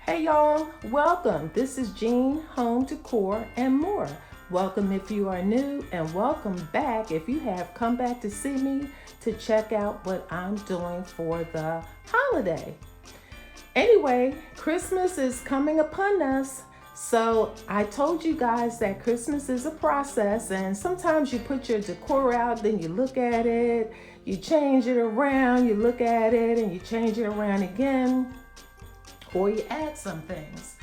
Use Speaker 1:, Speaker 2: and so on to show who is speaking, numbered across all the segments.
Speaker 1: Hey y'all, welcome. This is Jean, Home Decor and more. Welcome if you are new and welcome back if you have come back to see me to check out what I'm doing for the holiday. Anyway, Christmas is coming upon us. So I told you guys that Christmas is a process and sometimes you put your decor out, then you look at it, you change it around, you look at it and you change it around again, or you add some things.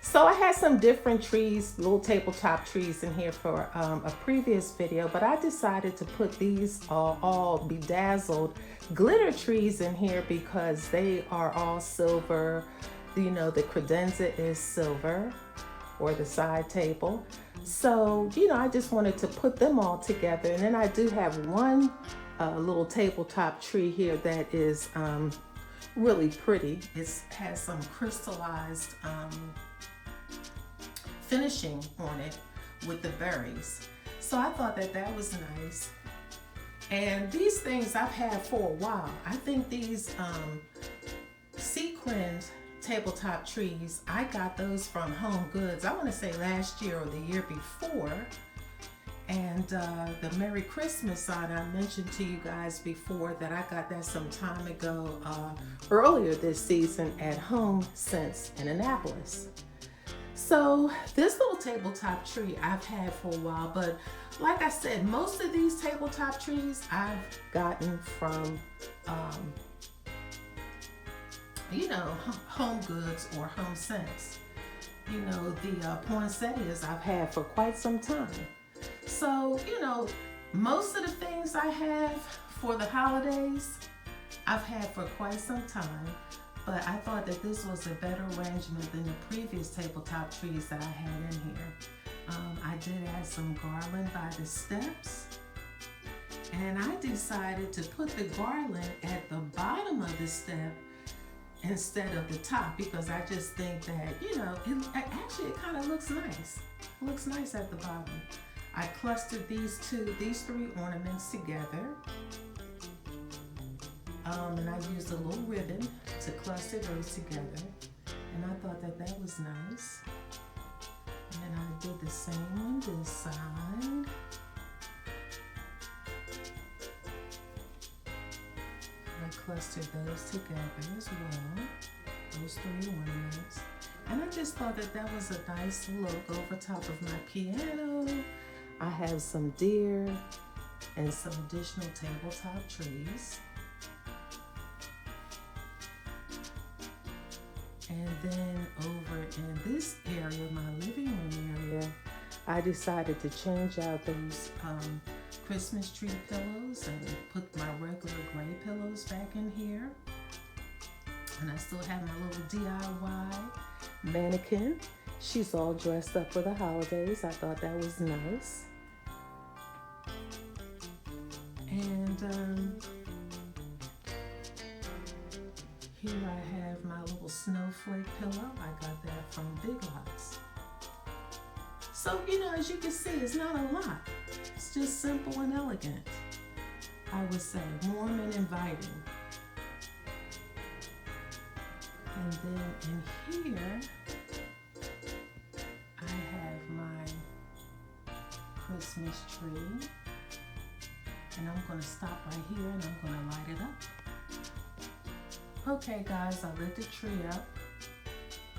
Speaker 1: So I had some different trees, little tabletop trees in here for a previous video, but I decided to put these all bedazzled glitter trees in here because they are all silver. You know, the credenza is silver, or the side table. So, I just wanted to put them all together. And then I do have one little tabletop tree here that is really pretty. It has some crystallized finishing on it with the berries. So I thought that was nice. And these things I've had for a while. I think these sequined tabletop trees, I got those from Home Goods, I want to say last year or the year before. And the Merry Christmas sign I mentioned to you guys before, that I got that some time ago, earlier this season at Home Sense in Annapolis. So this little tabletop tree I've had for a while, but like I said, most of these tabletop trees I've gotten from Home Goods or Home Sense. The poinsettias I've had for quite some time. So, most of the things I have for the holidays, I've had for quite some time, but I thought that this was a better arrangement than the previous tabletop trees that I had in here. I did add some garland by the steps, and I decided to put the garland at the bottom of the step instead of the top, because I just think that, it kind of looks nice. It looks nice at the bottom. I clustered these three ornaments together. And I used a little ribbon to cluster those together. And I thought that was nice. And then I did the same on this side. I clustered those together as well, those three ornaments. And I just thought that was a nice look over top of my piano. I have some deer and some additional tabletop trees. And then over in this area, my living room area, I decided to change out those Christmas tree pillows and put my regular gray pillows back in here. And I still have my little DIY mannequin. She's all dressed up for the holidays. I thought that was nice. And here I have my little snowflake pillow. I got that from Big Lots. So, as you can see, it's not a lot. It's just simple and elegant, I would say, warm and inviting. And then in here, I have my Christmas tree. And I'm going to stop right here and I'm going to light it up. Okay guys, I lit the tree up.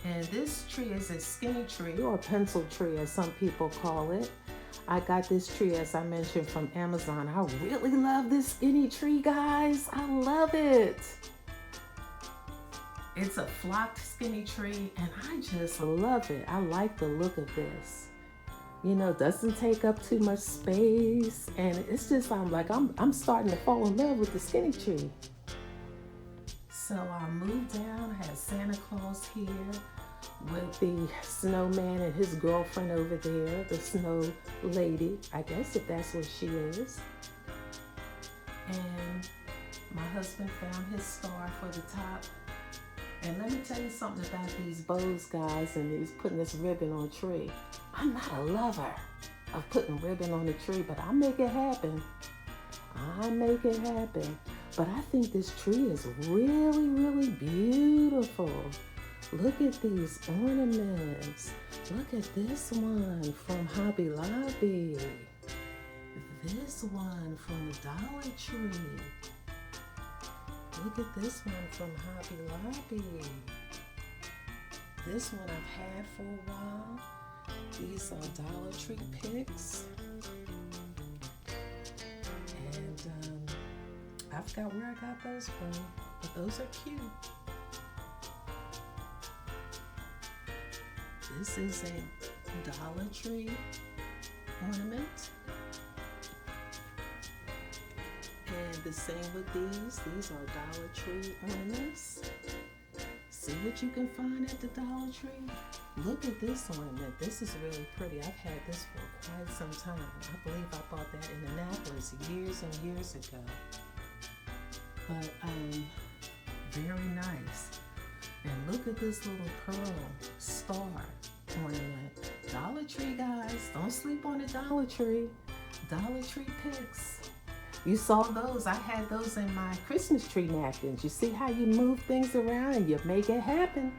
Speaker 1: And this tree is a skinny tree, or pencil tree as some people call it. I got this tree, as I mentioned, from Amazon. I really love this skinny tree, guys. I love it. It's a flocked skinny tree and I just love it. I like the look of this. Doesn't take up too much space, and it's just, I'm starting to fall in love with the skinny tree. So I moved down, I had Santa Claus here with the snowman and his girlfriend over there, the snow lady, I guess, if that's what she is. And my husband found his star for the top. And let me tell you something about these bows, guys, and these putting this ribbon on a tree. I'm not a lover of putting ribbon on a tree, but I make it happen. But I think this tree is really, really beautiful. Look at these ornaments. Look at this one from Hobby Lobby. This one from the Dollar Tree. Look at this one from Hobby Lobby. This one I've had for a while. These are Dollar Tree pics. And I forgot where I got those from, but those are cute. This is a Dollar Tree ornament. And the same with these. These are Dollar Tree ornaments. See what you can find at the Dollar Tree. Look at this ornament. This is really pretty. I've had this for quite some time. I believe I bought that in Annapolis years and years ago. But very nice. And look at this little pearl star ornament. Dollar Tree, guys. Don't sleep on the Dollar Tree. Dollar Tree pics. You saw those. I had those in my Christmas tree napkins. You see how you move things around and you make it happen.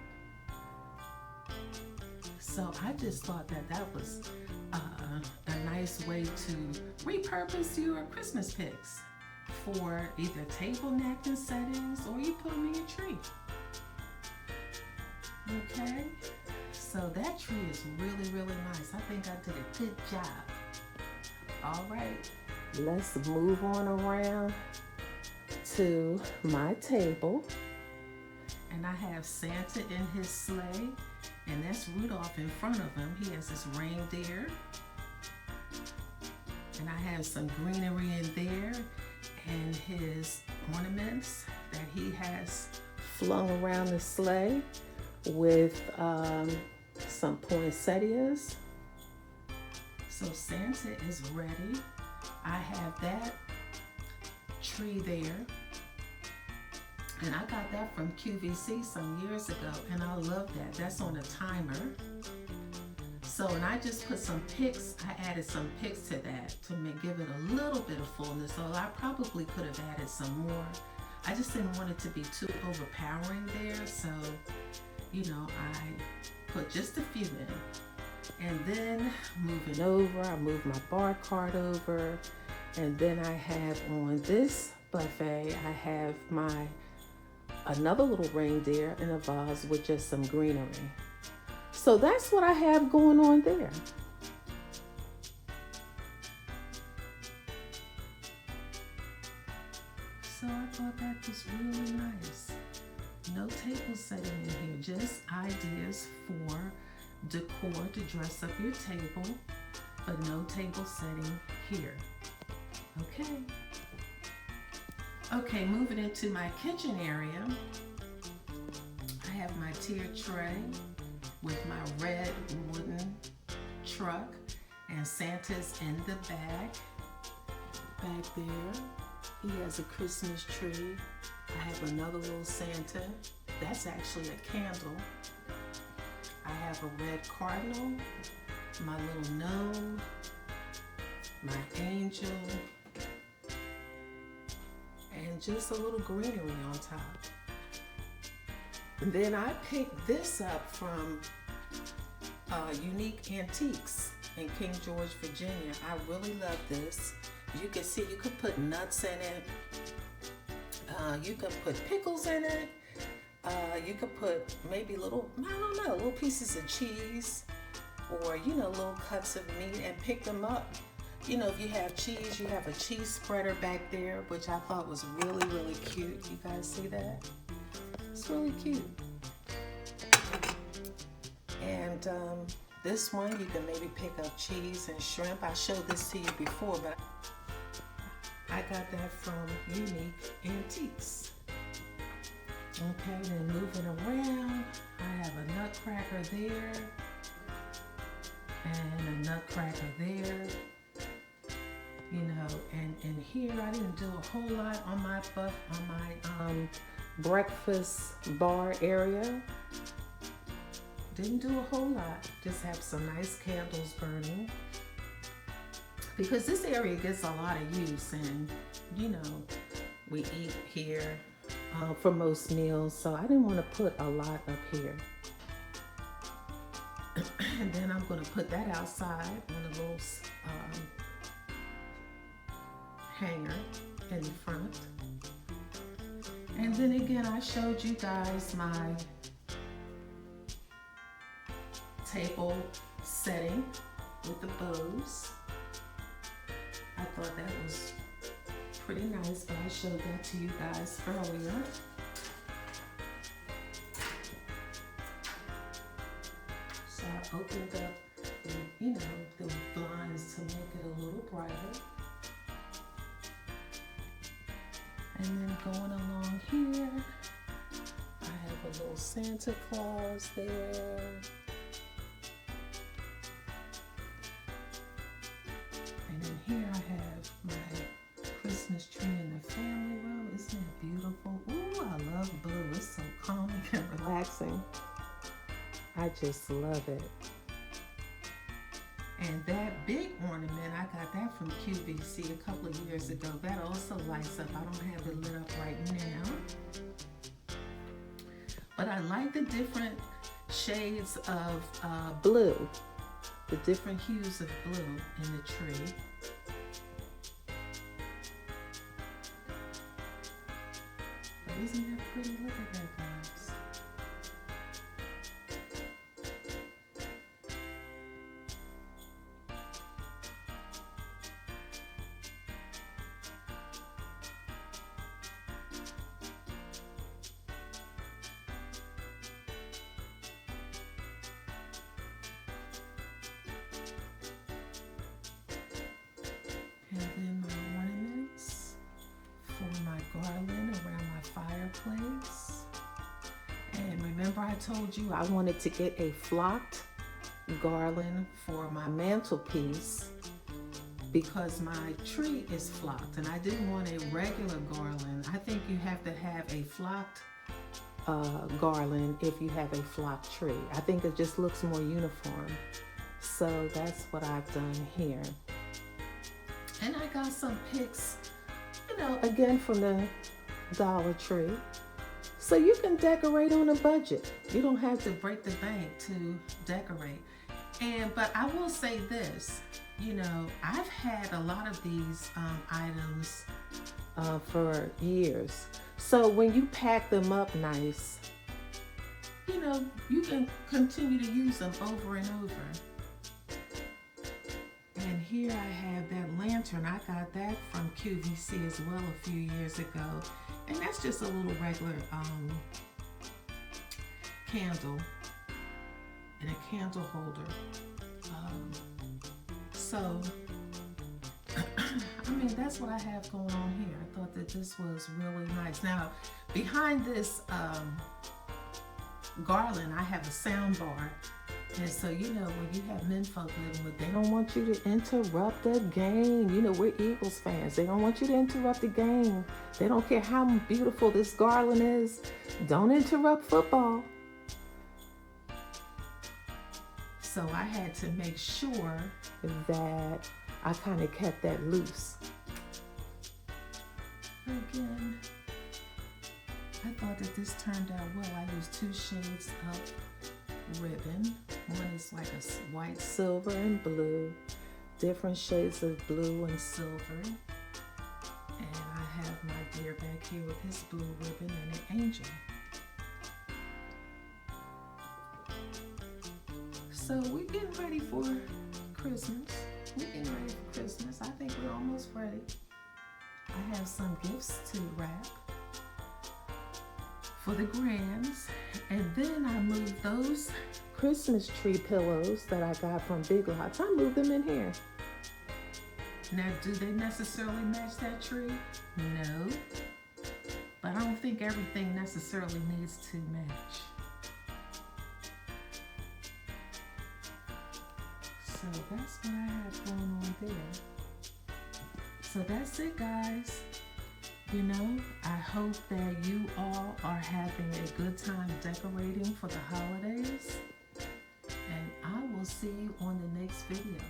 Speaker 1: So I just thought that that was a nice way to repurpose your Christmas pics for either table napkin settings or you put them in your tree. Okay, so that tree is really, really nice. I think I did a good job. All right, let's move on around to my table. And I have Santa in his sleigh, and that's Rudolph in front of him. He has his reindeer. And I have some greenery in there and his ornaments that he has flung around the sleigh with some poinsettias. So Santa is ready. I have that tree there. And I got that from QVC some years ago, and I love that. That's on a timer. So, and I just put some pics, I added some pics to that to give it a little bit of fullness. So I probably could have added some more. I just didn't want it to be too overpowering there. So, you know, I put just a few in. And then moving over, I move my bar cart over. And then I have on this buffet, I have another little reindeer in a vase with just some greenery. So that's what I have going on there. So I thought that was really nice. No table setting in here, just ideas for decor to dress up your table, but no table setting here. Okay. Okay, moving into my kitchen area, I have my tiered tray with my red wooden truck, and Santa's in the back there. He has a Christmas tree. I have another little Santa. That's actually a candle. I have a red cardinal, my little gnome, my angel, and just a little greenery on top. And then I picked this up from Unique Antiques in King George, Virginia. I really love this. You can see you could put nuts in it. You could put pickles in it. You could put maybe little pieces of cheese, or, you know, little cuts of meat, and pick them up. You know, if you have cheese, you have a cheese spreader back there, which I thought was really, really cute. You guys see that? It's really cute. And this one, you can maybe pick up cheese and shrimp. I showed this to you before, but I got that from Unique Antiques. Okay, then moving around, I have a nutcracker there, and a nutcracker there. You know, and in here, I didn't do a whole lot on my breakfast bar area. Didn't do a whole lot. Just have some nice candles burning, because this area gets a lot of use, and, you know, we eat here for most meals, so I didn't want to put a lot up here. And then I'm going to put that outside on a little hanger in the front. And then again, I showed you guys my table setting with the bows. I thought that was pretty nice, but I showed that to you guys earlier. So I opened up, the blinds to make it a little brighter. And then going along here, I have a little Santa Claus there. And then here I have my Christmas tree in the family room. Isn't that beautiful? Ooh, I love blue. It's so calming and relaxing. I just love it. And that big ornament, I got that from QVC a couple of years ago. That also lights up. I don't have it lit up right now. But I like the different shades of blue, the different hues of blue in the tree. But isn't that pretty? Look at that, guys. And then my ornaments for my garland around my fireplace. And remember I told you I wanted to get a flocked garland for my mantelpiece because my tree is flocked and I didn't want a regular garland. I think you have to have a flocked garland if you have a flocked tree. I think it just looks more uniform. So that's what I've done here. And I got some pics, again from the Dollar Tree. So you can decorate on a budget. You don't have to break the bank to decorate. But I will say this, I've had a lot of these items for years. So when you pack them up nice, you can continue to use them over and over. And here I have that lantern. I got that from QVC as well a few years ago. And that's just a little regular candle and a candle holder. That's what I have going on here. I thought that this was really nice. Now, behind this garland, I have a sound bar. And so, when you have menfolk living with, they don't want you to interrupt the game. We're Eagles fans. They don't want you to interrupt the game. They don't care how beautiful this garland is. Don't interrupt football. So I had to make sure that I kind of kept that loose. Again, I thought that this turned out well. I used 2 shades of ribbon. One is like a white, silver, and blue. Different shades of blue and silver. And I have my dear back here with his blue ribbon and an angel. So we're getting ready for Christmas. I think we're almost ready. I have some gifts to wrap for the grands. And then I moved those Christmas tree pillows that I got from Big Lots. I moved them in here. Now, do they necessarily match that tree? No. But I don't think everything necessarily needs to match. So that's what I have going on there. So that's it, guys. I hope that you all are having a good time decorating for the holidays. And I will see you on the next video.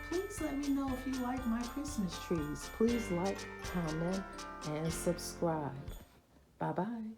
Speaker 1: Please let me know if you like my Christmas trees. Please like, comment, and subscribe. Bye-bye.